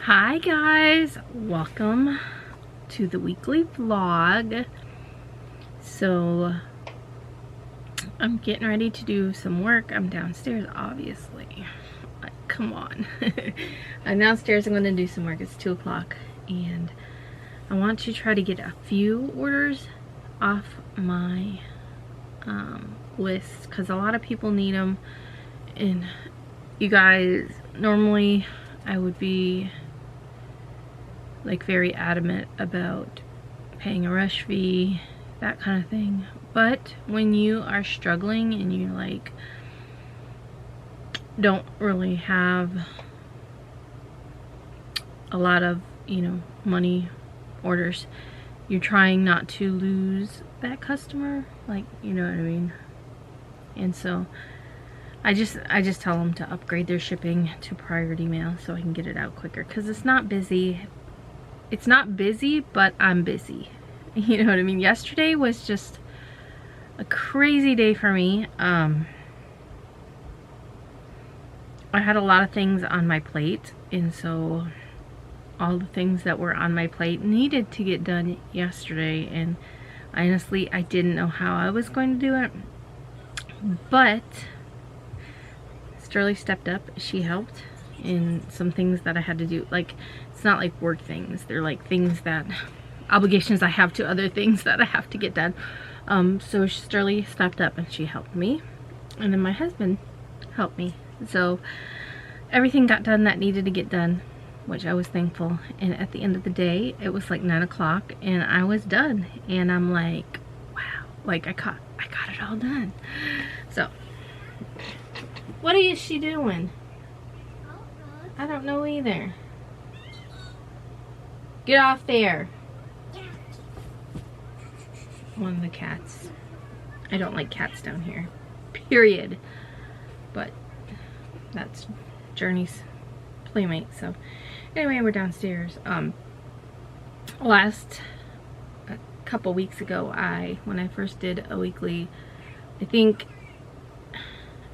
Hi guys, welcome to the weekly vlog. So I'm getting ready to do some work. I'm downstairs, obviously. Like, come on. I'm downstairs. I'm going to do some work. It's 2 o'clock and I want to try to get a few orders off my list because a lot of people need them. And you guys, normally I would be like very adamant about paying a rush fee, that kind of thing. But when you are struggling and you like don't really have a lot of, money orders, you're trying not to lose that customer, like, you know what I mean? And so I just tell them to upgrade their shipping to priority mail so I can get it out quicker, because it's not busy. It's not busy, but I'm busy. You know what I mean? Yesterday was just a crazy day for me. I had a lot of things on my plate, and so all the things that were on my plate needed to get done yesterday, and honestly I didn't know how I was going to do it, but Sterling stepped up. She helped in some things that I had to do. Like, it's not like work things, they're like things that, obligations I have to other things that I have to get done. So Sterling stepped up and she helped me, and then my husband helped me. So everything got done that needed to get done, which I was thankful. And at the end of the day, it was like 9 o'clock and I was done. And I'm like, wow, like I got it all done. So what is she doing? I don't know either. Get off there. One of the cats. I don't like cats down here, period. But that's Journey's playmate. So anyway, we're downstairs. Last a couple weeks ago, when I first did a weekly, I think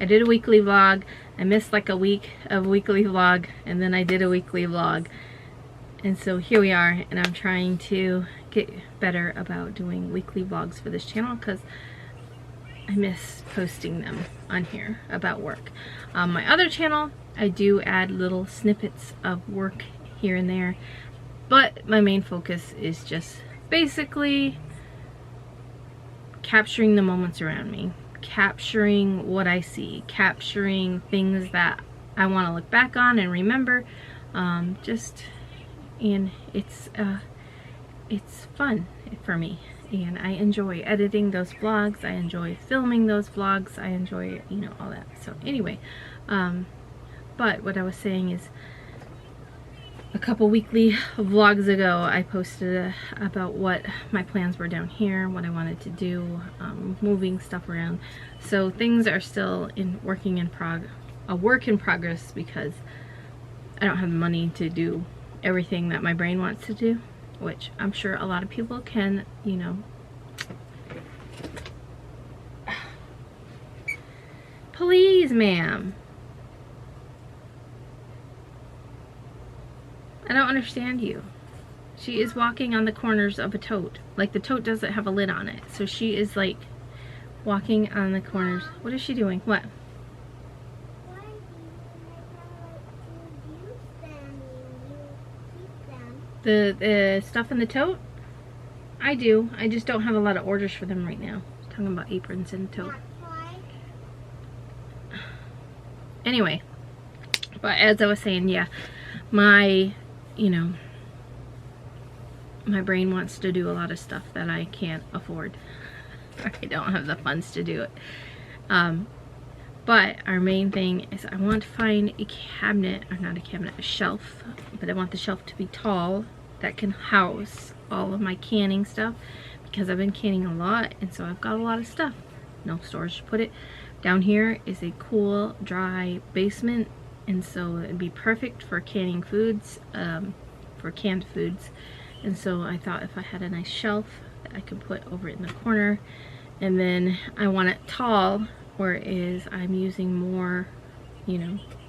I did a weekly vlog. I missed like a week of weekly vlog, and then I did a weekly vlog. And so here we are, and I'm trying to get better about doing weekly vlogs for this channel because I miss posting them on here about work. My other channel, I do add little snippets of work here and there, but my main focus is just basically capturing the moments around me, capturing what I see, capturing things that I want to look back on and remember. And it's fun for me, and I enjoy editing those vlogs. I enjoy filming those vlogs. I enjoy, all that. So anyway, but what I was saying is, a couple weekly vlogs ago, I posted about what my plans were down here, what I wanted to do, moving stuff around. So things are still a work in progress, because I don't have the money to do everything that my brain wants to do, which I'm sure a lot of people can, Please, ma'am. I don't understand you. She is walking on the corners of a tote. Like, the tote doesn't have a lid on it. So she is like walking on the corners. What is she doing? What? The stuff in the tote? I do. I just don't have a lot of orders for them right now. I'm talking about aprons in the tote. Anyway, but as I was saying, yeah, my brain wants to do a lot of stuff that I can't afford. I don't have the funds to do it. But our main thing is I want to find a cabinet, or not a cabinet, a shelf, but I want the shelf to be tall that can house all of my canning stuff, because I've been canning a lot, and so I've got a lot of stuff. No storage to put it. Down here is a cool, dry basement, and so it'd be perfect for canning foods, for canned foods. And so I thought if I had a nice shelf that I could put over in the corner, and then I want it tall, whereas I'm using more,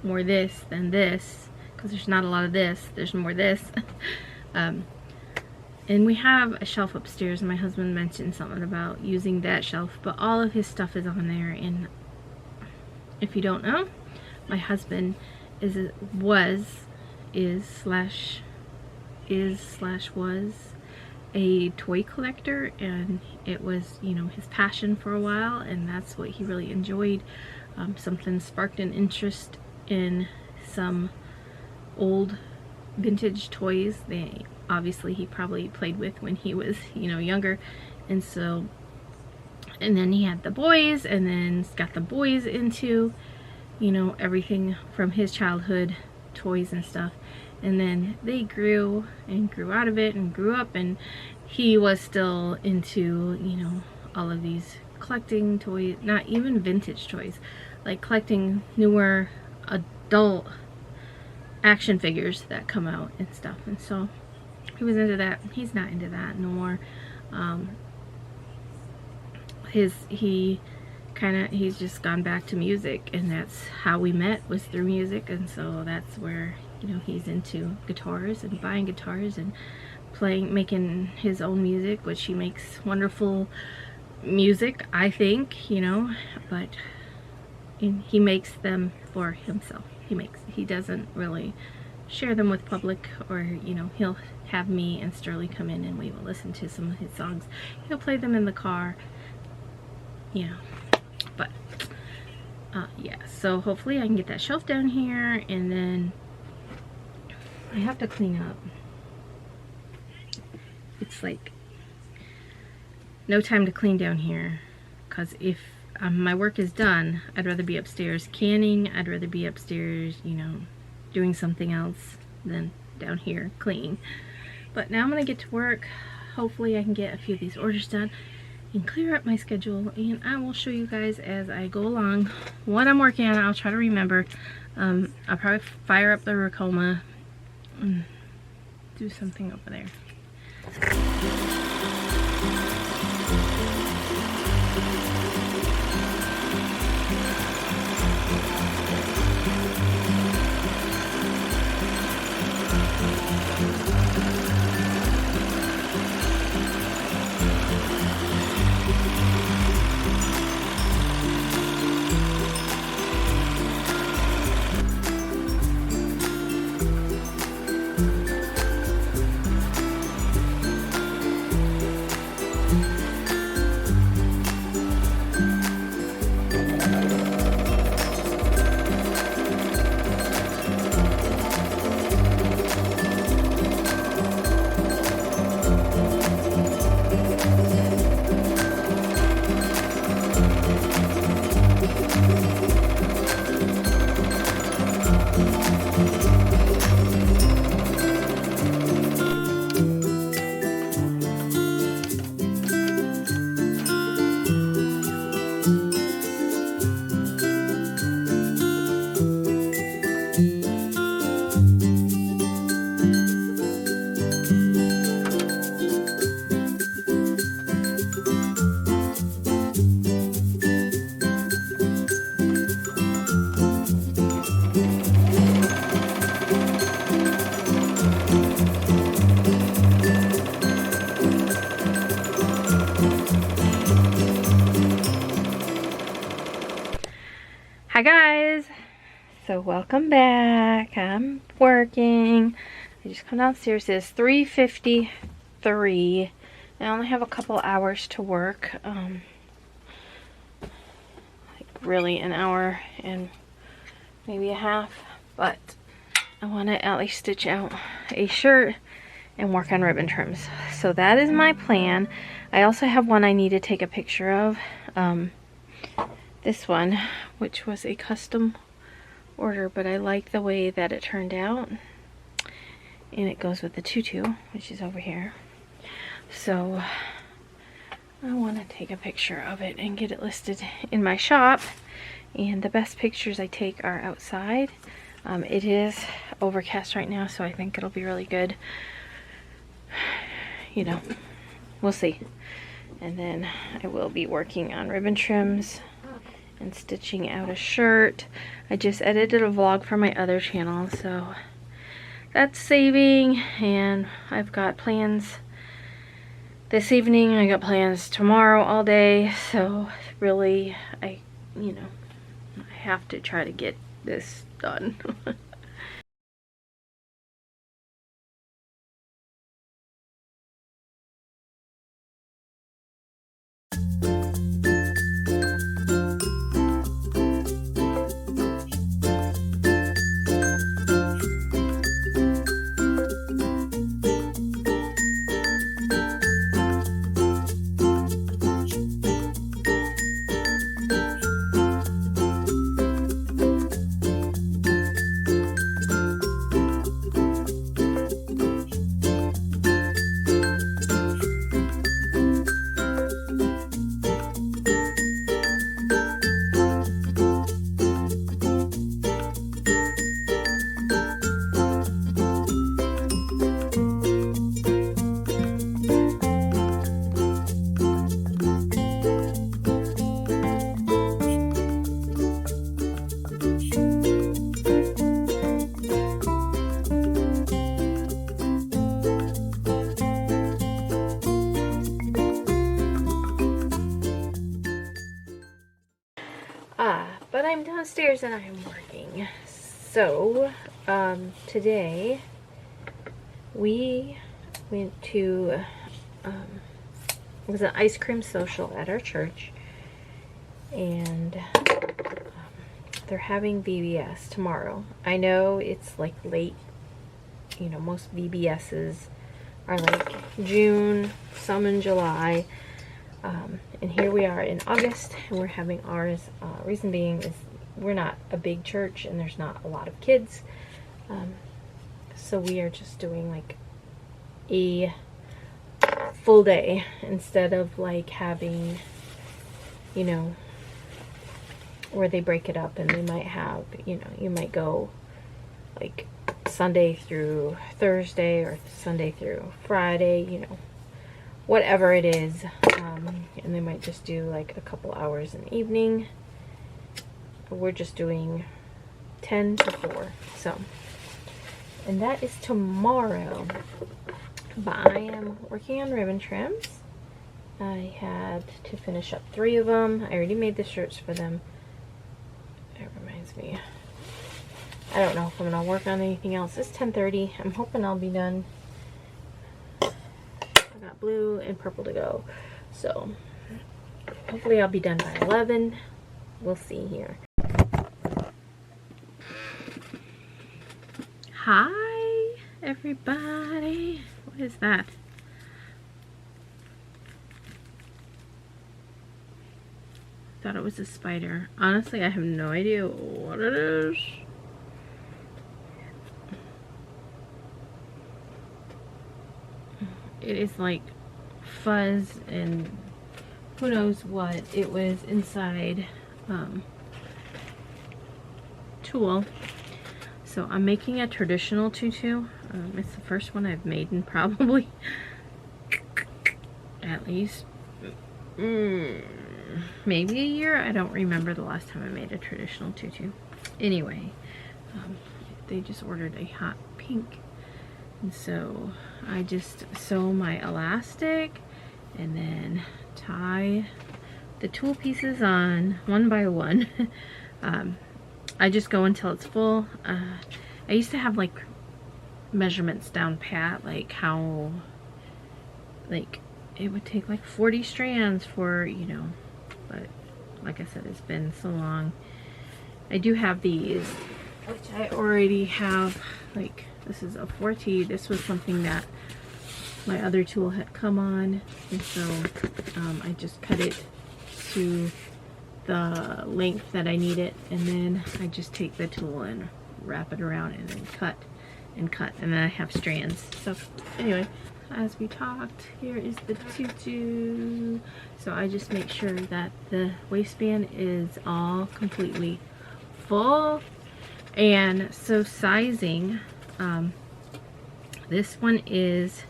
more this than this, because there's not a lot of this. There's more this. And we have a shelf upstairs, and my husband mentioned something about using that shelf, but all of his stuff is on there. And if you don't know, my husband was a toy collector, and it was, you know, his passion for a while, and that's what he really enjoyed. Something sparked an interest in some old vintage toys. Obviously he probably played with when he was, you know, younger, and then he had the boys, and then got the boys into, you know, everything from his childhood, toys and stuff, and then they grew and grew out of it and grew up, and he was still into, you know, all of these collecting toys, not even vintage toys, like collecting newer adult action figures that come out and stuff. And so he was into that. He's not into that no more. He's just gone back to music, and that's how we met, was through music. And so that's where, you know, he's into guitars and buying guitars and making his own music, which he makes wonderful music, I think, you know, but he makes them for himself. He doesn't really share them with public, or, you know, he'll have me and Sterling come in and we will listen to some of his songs. He'll play them in the car, you know, but yeah, so hopefully I can get that shelf down here, and then I have to clean up. It's like no time to clean down here, because if my work is done, I'd rather be upstairs canning. I'd rather be upstairs, you know, doing something else than down here cleaning. But now I'm gonna get to work. Hopefully I can get a few of these orders done and clear up my schedule, and I will show you guys as I go along what I'm working on. I'll try to remember. I'll probably fire up the Racoma and do something over there. Hi guys, so welcome back. I'm working. I just come downstairs. It's 3:53. I only have a couple hours to work. Like really an hour and maybe a half, but I want to at least stitch out a shirt and work on ribbon trims. So that is my plan. I also have one I need to take a picture of. This one, which was a custom order, but I like the way that it turned out, and it goes with the tutu, which is over here. So I want to take a picture of it and get it listed in my shop, and the best pictures I take are outside. It is overcast right now, so I think it'll be really good. You know, we'll see. And then I will be working on ribbon trims and stitching out a shirt. I just edited a vlog for my other channel, so that's saving, and I've got plans this evening. I got plans tomorrow all day, so really I have to try to get this done. But I'm downstairs and I'm working. So, today we went to, it was an ice cream social at our church, and they're having VBS tomorrow. I know it's like late, most VBSs are like June, some in July. And here we are in August, and we're having ours. Reason being is we're not a big church and there's not a lot of kids. So we are just doing like a full day instead of like having, where they break it up and they might have, you might go like Sunday through Thursday or Sunday through Friday, whatever it is, and they might just do like a couple hours in the evening. We're just doing 10 to 4, so, and that is tomorrow. But I am working on ribbon trims. I had to finish up 3 of them. I already made the shirts for them. It reminds me, I don't know if I'm gonna work on anything else. It's 10:30. I'm hoping I'll be done. Blue and purple to go, so hopefully I'll be done by 11. We'll see here. Hi everybody. What is that? Thought it was a spider. Honestly, I have no idea what it is. It is like fuzz and who knows what. It was inside tulle. So I'm making a traditional tutu. It's the first one I've made in probably at least maybe a year. I don't remember the last time I made a traditional tutu. Anyway, they just ordered a hot pink. And so I just sew my elastic and then tie the tulle pieces on one by one. I just go until it's full. I used to have like measurements down pat, like how like it would take like 40 strands for, but like I said, it's been so long. I do have these, which I already have, like, this is a 40. This was something that my other tool had come on, and so I just cut it to the length that I need it, and then I just take the tool and wrap it around and then cut and cut, and then I have strands. So anyway, as we talked, here is the tutu. So I just make sure that the waistband is all completely full. And so sizing, this one is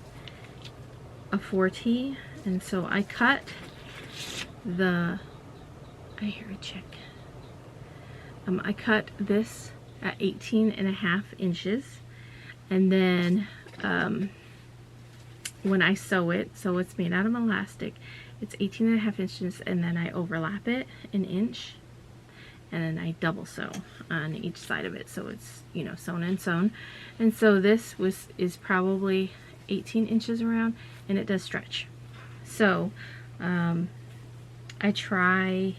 a 40, and so I cut the, I hear a chick. I cut this at 18.5 inches. And then when I sew it, so it's made out of elastic, it's 18.5 inches, and then I overlap it an inch, and then I double sew on each side of it, so it's, you know, sewn and sewn. And so this is probably 18 inches around, and it does stretch. So I try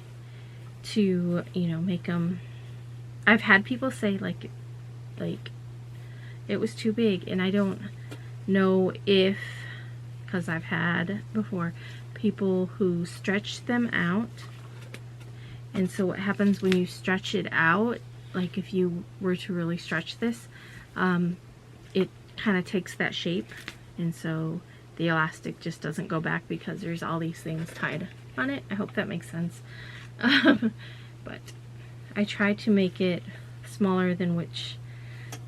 to, you know, make them. I've had people say like it was too big, and I don't know if, because I've had before people who stretch them out. And so what happens when you stretch it out, like if you were to really stretch this, it kind of takes that shape, and so the elastic just doesn't go back because there's all these things tied on it. I hope that makes sense. But I try to make it smaller than which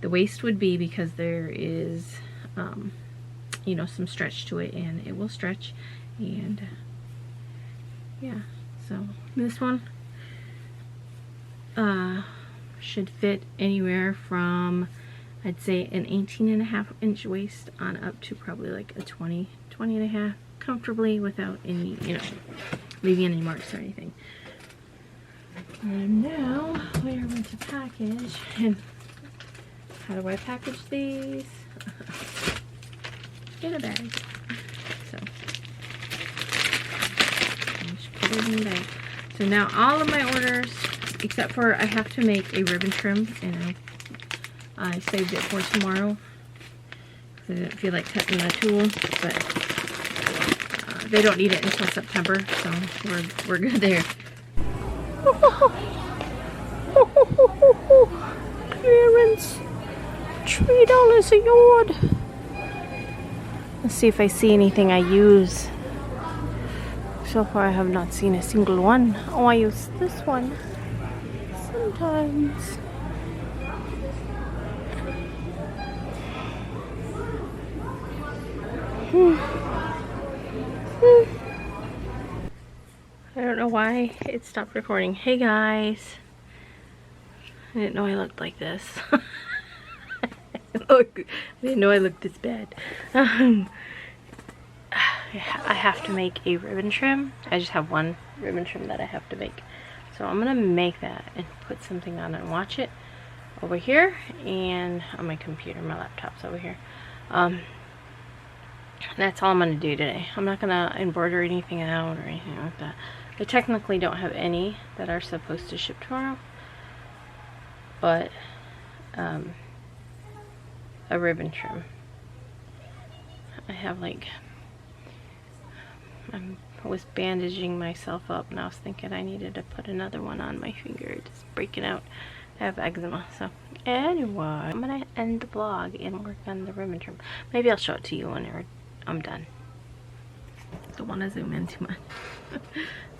the waist would be, because there is you know, some stretch to it, and it will stretch. And yeah, so this one should fit anywhere from, I'd say, an 18.5 inch waist on up to probably like a 20.5 comfortably, without any, you know, leaving any marks or anything. And now we are going to package. And how do I package these? In a bag. So just put it in the bag. So now all of my orders, except for I have to make a ribbon trim, and I saved it for tomorrow because I didn't feel like cutting the tool, but they don't need it until September, so we're good there. Clearance, $3 a yard. Let's see if I see anything I use. So far I have not seen a single one. Oh, I use this one sometimes. I don't know why it stopped recording. Hey guys. I didn't know I looked like this. I didn't know I looked this bad. I have to make a ribbon trim. I just have one ribbon trim that I have to make. So I'm gonna make that and put something on it and watch it over here, and on my computer, my laptop's over here. That's all I'm gonna do today. I'm not gonna embroider anything out or anything like that. I technically don't have any that are supposed to ship tomorrow, but a ribbon trim. I have like, I was bandaging myself up, and I was thinking I needed to put another one on my finger. It's breaking out. I have eczema. So anyway, I'm gonna end the vlog and work on the ribbon trim. Maybe I'll show it to you whenever I'm done. Don't want to zoom in too much.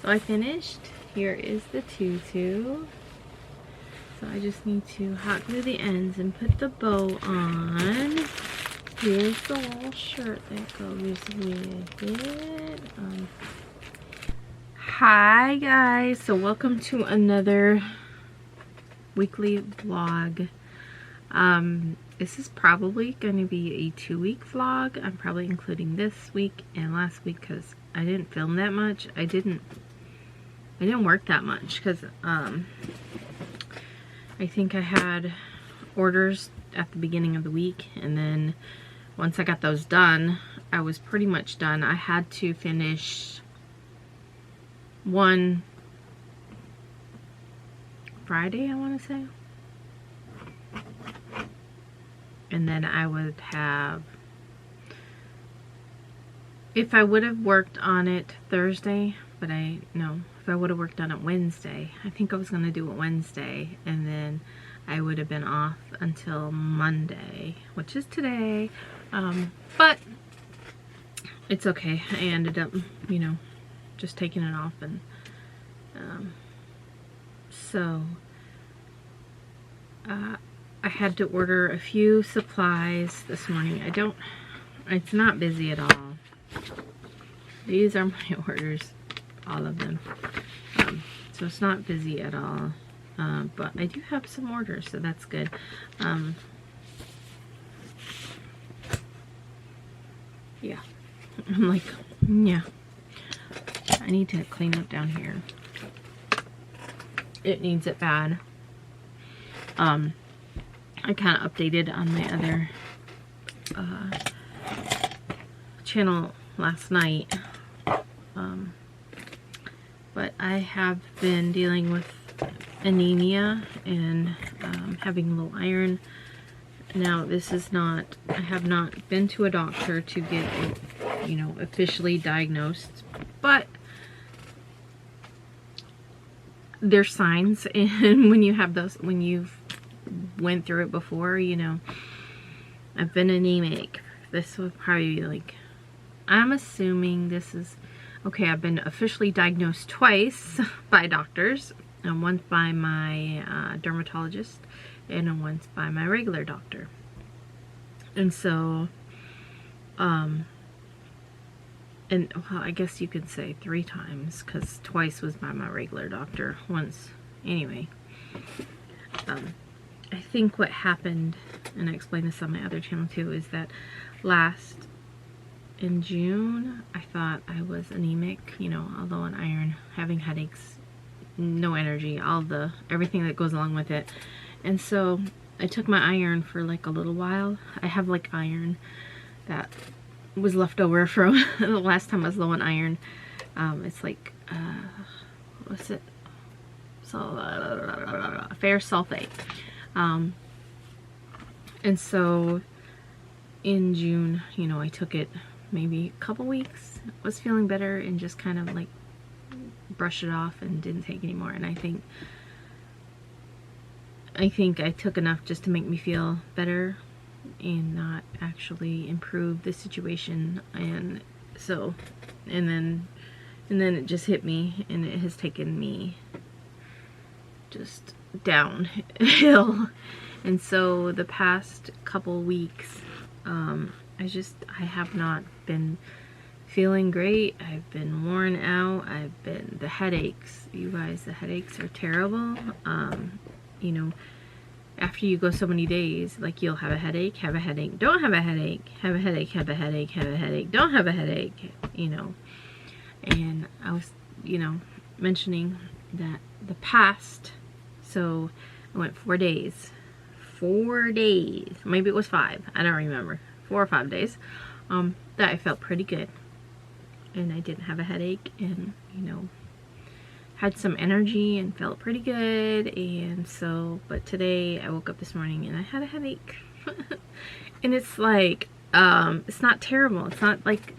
So I finished. Here is the tutu. So I just need to hot glue the ends and put the bow on. Here's the little shirt that goes with it. Hi guys, so welcome to another weekly vlog. This is probably going to be a 2-week vlog. I'm probably including this week and last week because I didn't film that much. I didn't work that much because I think I had orders at the beginning of the week, and then once I got those done, I was pretty much done. I had to finish one Friday, I want to say. And then I would have, if I would have worked on it Thursday, but if I would have worked on it Wednesday, I think I was going to do it Wednesday, and then I would have been off until Monday, which is today. But it's okay. I ended up, you know, just taking it off, and so I had to order a few supplies this morning. It's not busy at all. These are my orders, all of them. So it's not busy at all. But I do have some orders, so that's good. Yeah. I'm like, yeah. I need to clean up down here. It needs it bad. I kind of updated on my other channel last night. But I have been dealing with anemia and having low iron. Now, this is not, I have not been to a doctor to get it, you know, officially diagnosed, but there's signs, and when you have those, when you've went through it before, you know, I've been anemic. This would probably be like, I'm assuming this is, okay, I've been officially diagnosed twice by doctors, and once by my dermatologist, and once by my regular doctor. And so, and well, I guess you could say 3 times, because twice was by my regular doctor, once, anyway. I think what happened, and I explained this on my other channel too, is that in June, I thought I was anemic, you know, low on iron, having headaches, no energy, everything that goes along with it. And so I took my iron for like a little while. I have like iron that was left over from the last time I was low on iron. It's like, what's it? Ferrous sulfate. And so in June, you know, I took it maybe a couple weeks, was feeling better, and just kind of like brushed it off and didn't take anymore. And I think I took enough just to make me feel better and not actually improve the situation. And so, and then it just hit me, and it has taken me just downhill. And so the past couple weeks, I have not been feeling great. I've been worn out. The headaches, you guys, the headaches are terrible. You know, after you go so many days, like, you'll have a headache, don't have a headache, have a headache, have a headache, have a headache, don't have a headache, you know. And I was, you know, mentioning that the past, so I went 4 days, maybe it was 5, I don't remember, 4 or 5 days, that I felt pretty good, and I didn't have a headache, and, you know, had some energy and felt pretty good. And so, but today I woke up this morning and I had a headache. And it's like, it's not terrible, it's not like,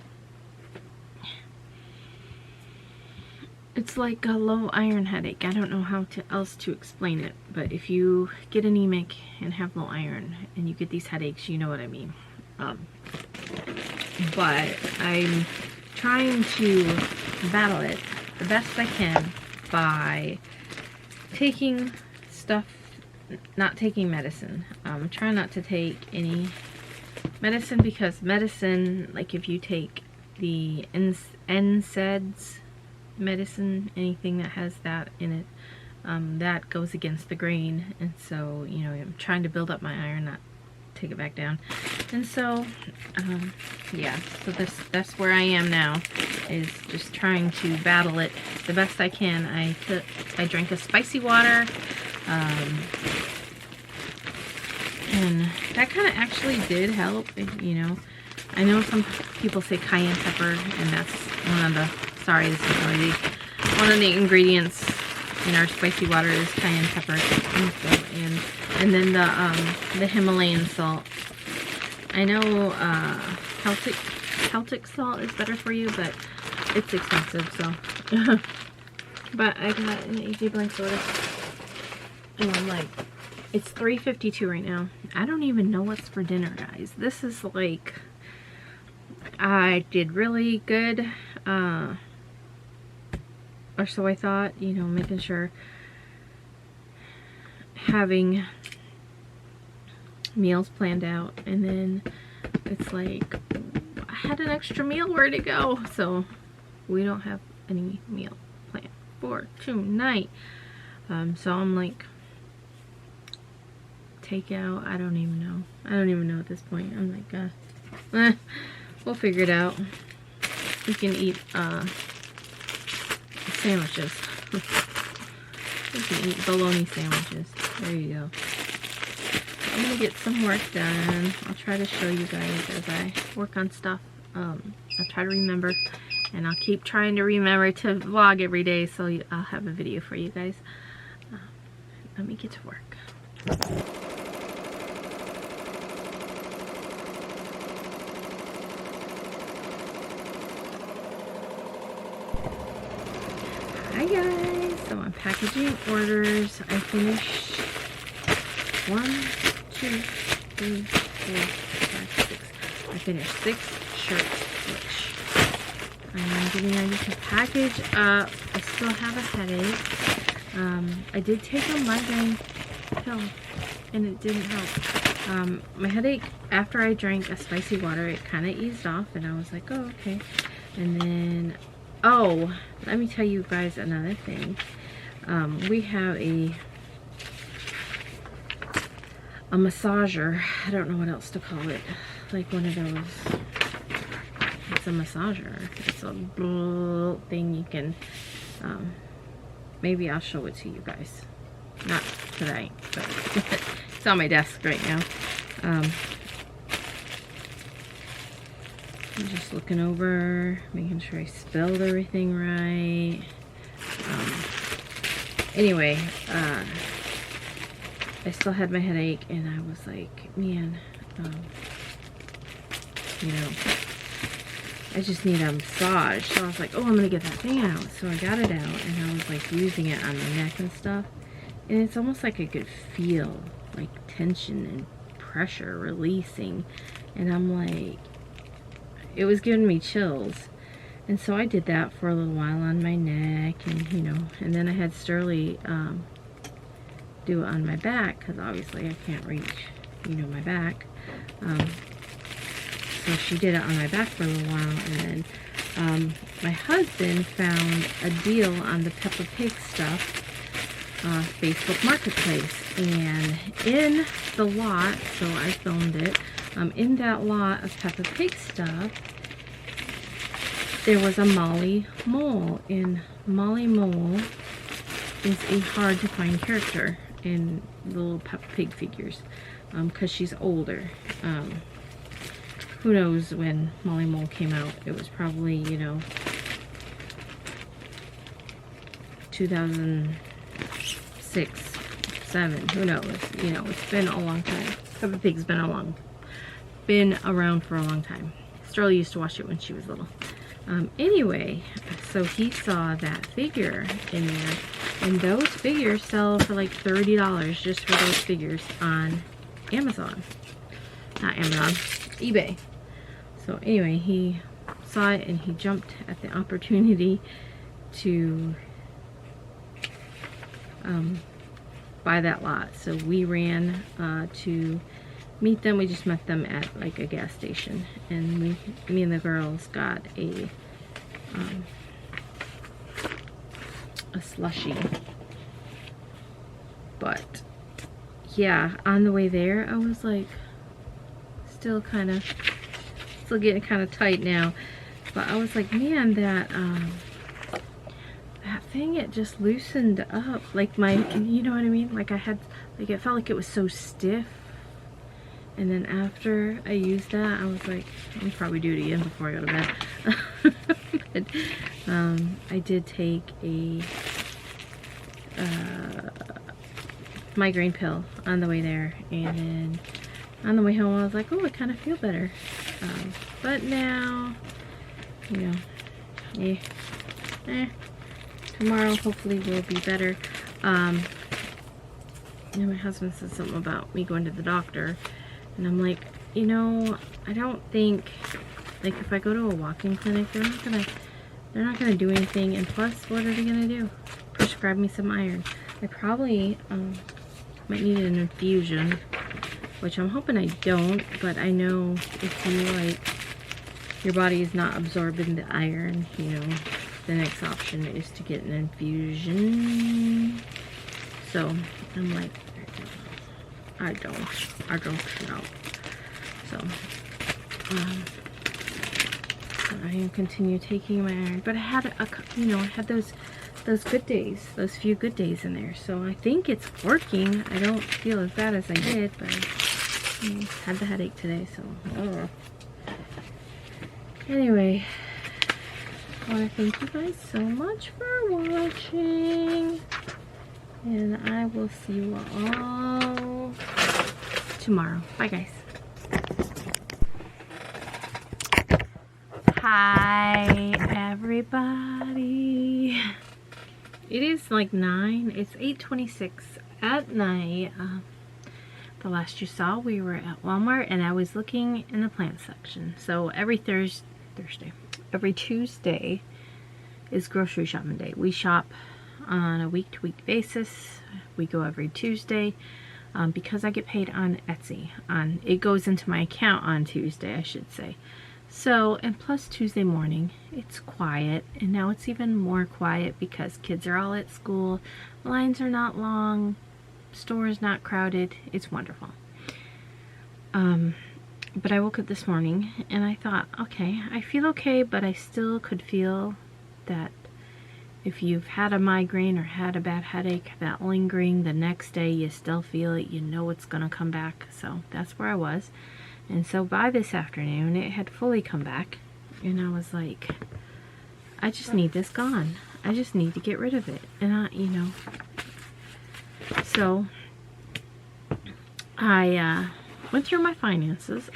it's like a low iron headache. I don't know how else to explain it, but if you get anemic and have low iron and you get these headaches, you know what I mean. But I'm trying to battle it the best I can by taking stuff, not taking medicine. I'm trying not to take any medicine, because medicine, like if you take the NSAIDs medicine, anything that has that in it, that goes against the grain. And so, you know, I'm trying to build up my iron, not take it back down. And so, yeah, so that's where I am now, is just trying to battle it the best I can. I drank a spicy water, and that kind of actually did help, you know. I know some people say cayenne pepper, and that's one of the, sorry, this is noisy, one of the ingredients in our spicy water is cayenne pepper, and then the Himalayan salt. I know Celtic salt is better for you, but it's expensive, so. But I got an Easy Blank soda, and I'm like, it's $3.52 right now. I don't even know what's for dinner, guys. This is like, I did really good, or so I thought, you know, making sure, having meals planned out, and then it's like, I had an extra meal, where'd it go? So we don't have any meal planned for tonight. So I'm like, takeout, I don't even know at this point. I'm like, We'll figure it out. We can eat sandwiches. We can eat bologna sandwiches. There you go. I'm gonna get some work done. I'll try to show you guys as I work on stuff. I'll try to remember, and I'll keep trying to remember to vlog every day, so I'll have a video for you guys. Let me get to work. Hi guys, so I'm packaging orders. I finished 1, 2, 3, 4, 5, 6. I finished 6 shirts, which I'm getting ready to package up. I still have a headache. I did take a migraine pill and it didn't help. My headache, after I drank a spicy water, it kind of eased off and I was like, oh, okay. And then, oh, let me tell you guys another thing. We have a massager. I don't know what else to call it. Like one of those. It's a massager. It's a little thing you can, maybe I'll show it to you guys. Not today, but it's on my desk right now. I'm just looking over, making sure I spelled everything right. Anyway, I still had my headache, and I was like, man, you know, I just need a massage. So I was like, oh, I'm gonna get that thing out. So I got it out, and I was like using it on my neck and stuff. And it's almost like I could feel like tension and pressure releasing. And I'm like, it was giving me chills. And so I did that for a little while on my neck, and you know, and then I had Sterling do it on my back, because obviously I can't reach, you know, my back. So she did it on my back for a little while, and then my husband found a deal on the Peppa Pig stuff, Facebook Marketplace, and in the lot, so I filmed it, in that lot of Peppa Pig stuff, there was a Molly Mole, and Molly Mole is a hard to find character in the little Peppa Pig figures, because she's older. Who knows when Molly Mole came out? It was probably, you know, 2006, 7, who knows? You know, it's been a long time. Peppa Pig's been around for a long time. Sterling used to watch it when she was little. Anyway, so he saw that figure in there, and those figures sell for like $30 just for those figures on Amazon. Not Amazon, eBay. So anyway, he saw it and he jumped at the opportunity to buy that lot. So we ran to meet them. We just met them at like a gas station, and me and the girls got a slushie. But yeah, on the way there I was like still getting kind of tight now, but I was like, man, that thing, it just loosened up, like my, you know what I mean, like I had, like it felt like it was so stiff. And then after I used that, I was like, I'll probably do it again before I go to bed. But, I did take a migraine pill on the way there, and then on the way home I was like, oh, I kind of feel better. But now, you know, tomorrow hopefully will be better. And my husband said something about me going to the doctor. And I'm like, you know, I don't think, like, if I go to a walk-in clinic, they're not gonna do anything. And plus, what are they gonna do? Prescribe me some iron. I probably might need an infusion, which I'm hoping I don't. But I know if you, like, your body is not absorbing the iron, you know, the next option is to get an infusion. So I'm like, I don't know. So, I am continue taking my iron, but I had I had those good days, those few good days in there. So I think it's working. I don't feel as bad as I did, but I had the headache today, so anyway, I want to thank you guys so much for watching, and I will see you all tomorrow. Bye, guys. Hi, everybody. It is like 9. It's 8:26 at night. The last you saw, we were at Walmart, and I was looking in the plant section. So every every Tuesday is grocery shopping day. We shop on a week-to-week basis. We go every Tuesday. Because I get paid on Etsy. It goes into my account on Tuesday, I should say. So, and plus Tuesday morning, it's quiet, and now it's even more quiet because kids are all at school, lines are not long, stores not crowded. It's wonderful. But I woke up this morning and I thought, okay, I feel okay, but I still could feel that if you've had a migraine or had a bad headache, that lingering the next day, you still feel it, you know it's gonna come back. So that's where I was. And so by this afternoon, it had fully come back, and I was like, I just need this gone. I just need to get rid of it. And so I went through my finances.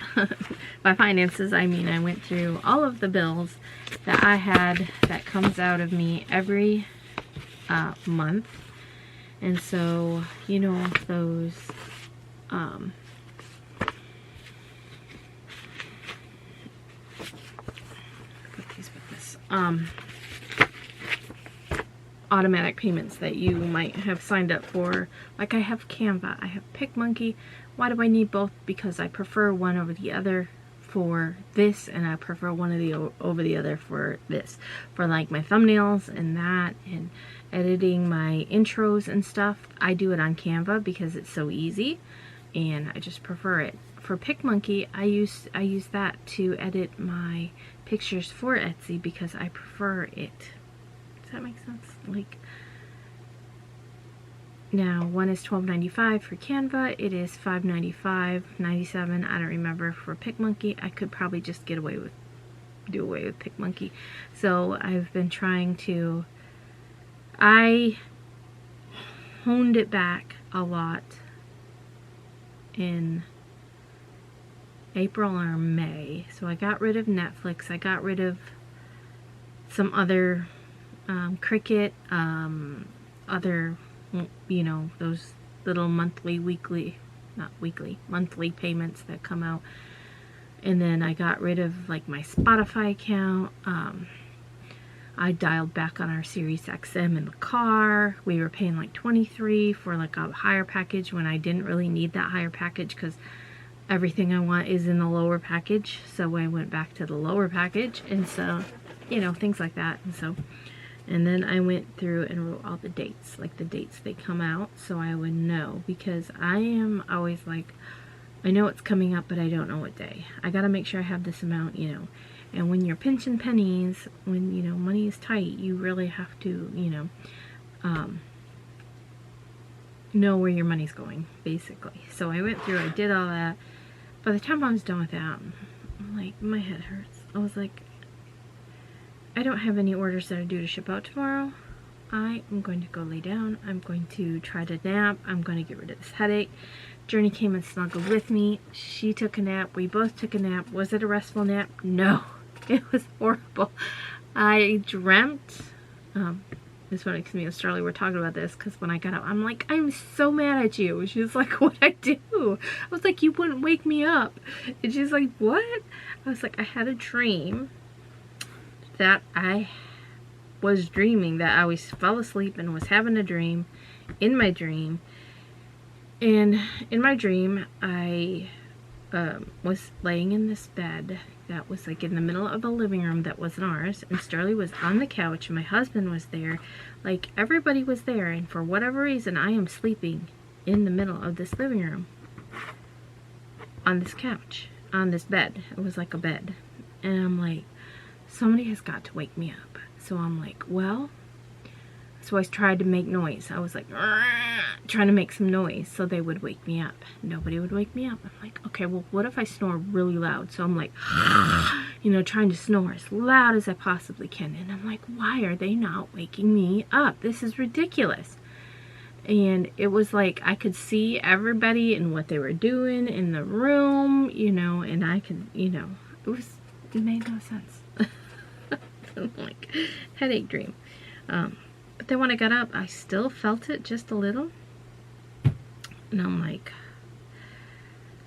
By finances, I mean I went through all of the bills that I had that comes out of me every month. And so, those automatic payments that you might have signed up for. Like I have Canva, I have PicMonkey. Why do I need both? Because I prefer one over the other for this, and I prefer one of the over the other for this. For like my thumbnails and that, and editing my intros and stuff, I do it on Canva because it's so easy, and I just prefer it. For PicMonkey, I use that to edit my pictures for Etsy because I prefer it. Does that make sense? Like, now one is $12.95 for Canva. It is $5.95.97. I don't remember for PicMonkey. I could probably just do away with PicMonkey. So I've been trying to. I honed it back a lot in April or May. So I got rid of Netflix. I got rid of some other Cricut, other, those little monthly payments that come out. And then I got rid of like my Spotify account. I dialed back on our Sirius XM in the car. We were paying like $23 for like a higher package when I didn't really need that higher package because everything I want is in the lower package. So I went back to the lower package, and so, things like that. And then I went through and wrote all the dates, like the dates they come out, so I would know, because I am always like, I know it's coming up, but I don't know what day. I gotta make sure I have this amount, and when you're pinching pennies, when, money is tight, you really have to, know where your money's going, basically. So I went through, I did all that. By the time I was done with that, I'm like, my head hurts. I was like, I don't have any orders that are due to ship out tomorrow. I am going to go lay down. I'm going to try to nap. I'm going to get rid of this headache. Journey came and snuggled with me. She took a nap. We both took a nap. Was it a restful nap? No. It was horrible. I dreamt, this one, me and Sterling were talking about this, because when I got up, I'm like, I'm so mad at you. She's like, what'd I do? I was like, you wouldn't wake me up. And she's like, what? I was like, I had a dream that I was dreaming, that I fell asleep and was having a dream in my dream. And in my dream, I was laying in this bed that was like in the middle of the living room that wasn't ours, and Sterling was on the couch, and my husband was there, like everybody was there, and for whatever reason I am sleeping in the middle of this living room on this couch, on this bed. It was like a bed, and I'm like, somebody has got to wake me up. So I'm like, well, so I tried to make noise. I was like, trying to make some noise so they would wake me up. Nobody would wake me up. I'm like, okay, well, what if I snore really loud? So I'm like, you know, trying to snore as loud as I possibly can. And I'm like, why are they not waking me up? This is ridiculous. And it was like I could see everybody and what they were doing in the room, you know, and I could, you know, it made no sense. Like, headache dream. But then when I got up, I still felt it just a little. And I'm like,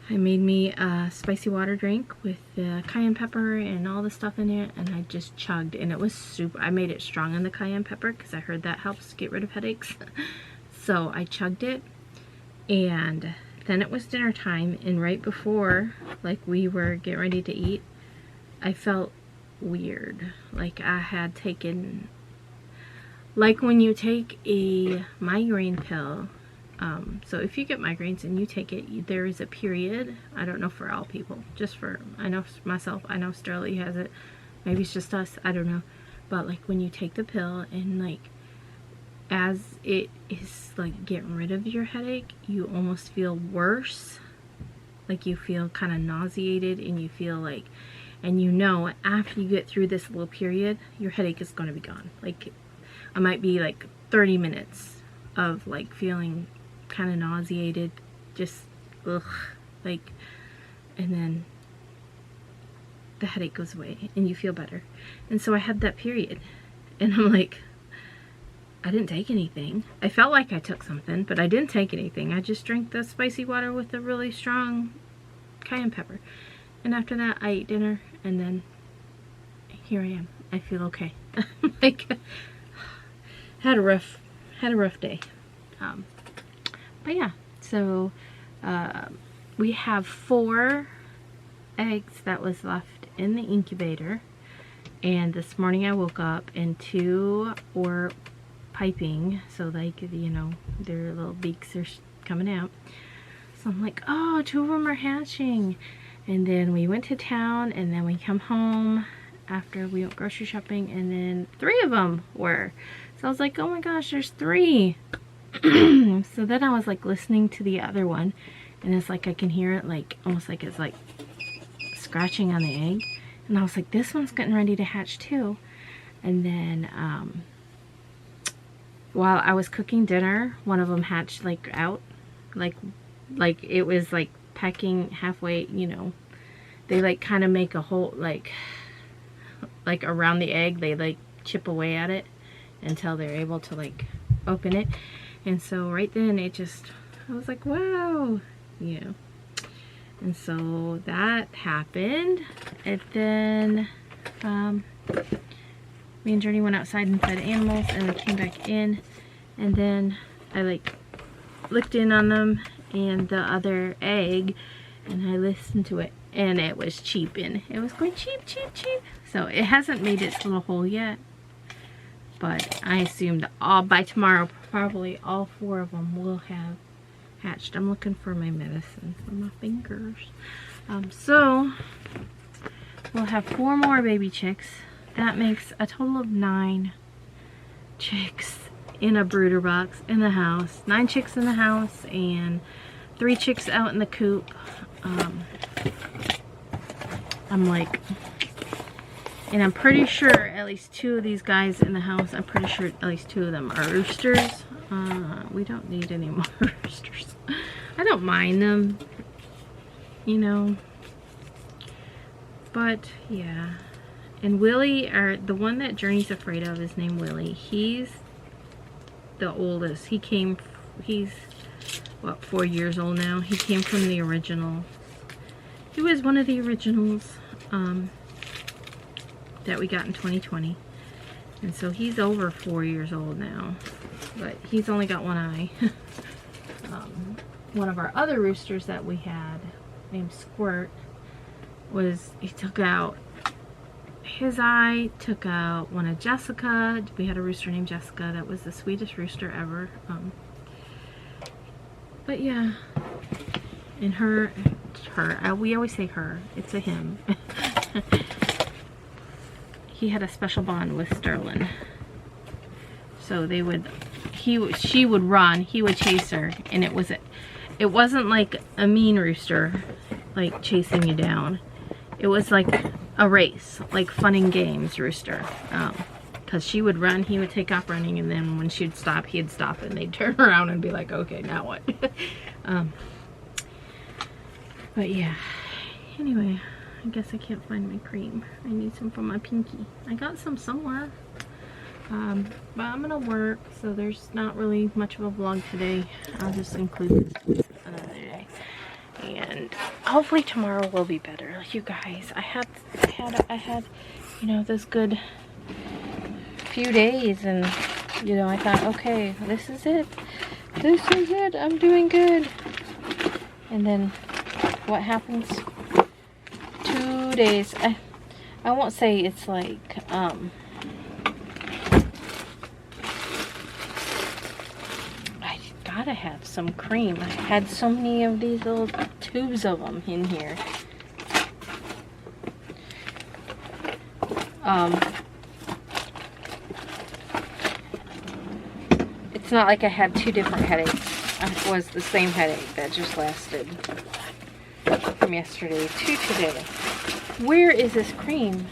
I made me a spicy water drink with cayenne pepper and all the stuff in it, and I just chugged, and it was super. I made it strong on the cayenne pepper because I heard that helps get rid of headaches. So I chugged it, and then it was dinner time, and right before, like, we were getting ready to eat, I felt weird. Like I had taken, like when you take a migraine pill, so if you get migraines and you take it, there is a period. I don't know for all people, just for, I know myself, I know Sterling has it, maybe it's just us, I don't know. But like when you take the pill and like as it is like getting rid of your headache, you almost feel worse. Like you feel kind of nauseated, and you feel like, and you know after you get through this little period, your headache is going to be gone. Like I might be like 30 minutes of like feeling kind of nauseated, just ugh, like, and then the headache goes away and you feel better. And so I had that period, and I'm like, I didn't take anything. I felt like I took something, but I didn't take anything. I just drank the spicy water with the really strong cayenne pepper. And after that, I ate dinner, and then here I am. I feel okay. Like, had a rough day. But yeah, so we have 4 eggs that was left in the incubator, and this morning I woke up and 2 were piping, so like, you know, their little beaks are coming out. So I'm like, oh, 2 of them are hatching. And then we went to town, and then we come home after we went grocery shopping, and then 3 of them were. So I was like, oh my gosh, there's 3. So then I was like listening to the other one, and it's like I can hear it like almost like it's like scratching on the egg. And I was like, this one's getting ready to hatch too. And then while I was cooking dinner, one of them hatched like out, like it was like pecking halfway, you know. They like kind of make a hole like around the egg. They like chip away at it until they're able to like open it. And so right then it just, I was like, wow, you know. And so that happened. And then me and Journey went outside and fed animals, and we came back in, and then I like looked in on them and the other egg, and I listened to it, and it was cheeping. It was going cheep, cheep, cheep. So it hasn't made its little hole yet, but I assumed by tomorrow probably all 4 of them will have hatched. I'm looking for my medicine for my fingers. So we'll have 4 more baby chicks. That makes a total of 9 chicks in a brooder box in the house. 9 chicks in the house and 3 chicks out in the coop. I'm like, and I'm pretty sure at least 2 of these guys in the house, I'm pretty sure at least 2 of them are roosters. We don't need any more roosters. I don't mind them, you know, but yeah. And Willie, or the one that Journey's afraid of, is named Willie. He's the oldest. He's what, 4 years old now. He came from the original. He was one of the originals that we got in 2020. And so he's over 4 years old now. But he's only got 1 eye. One of our other roosters that we had, named Squirt, he took out his eye, took out one of Jessica. We had a rooster named Jessica that was the sweetest rooster ever. But yeah, and we always say her, it's a him. he had a special bond with Sterling. So they would, she would run, he would chase her, and it wasn't like a mean rooster, like chasing you down. It was like a race, like fun and games rooster. Because she would run, he would take off running, and then when she'd stop, he'd stop, and they'd turn around and be like, okay, now what? But yeah, anyway, I guess I can't find my cream. I need some for my pinky. I got some somewhere. But I'm gonna work, so there's not really much of a vlog today. I'll just include this another day. And hopefully tomorrow will be better. You guys, I had, you know, this good few days, and you know, I thought, okay, this is it. This is it. I'm doing good. And then what happens? 2 days. I won't say it's like I gotta have some cream. I had so many of these little tubes of them in here. It's not like I had 2 different headaches. It was the same headache that just lasted from yesterday to today. Where is this cream?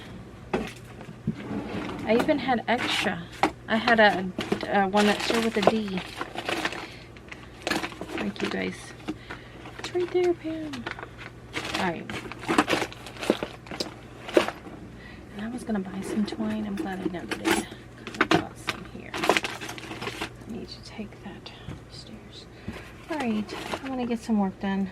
I even had extra. I had a one that started with a D. Thank you guys. It's right there, Pam. Alright. And I was gonna buy some twine. I'm glad I never did. I bought some here. I need to take that upstairs. Alright, I'm gonna get some work done.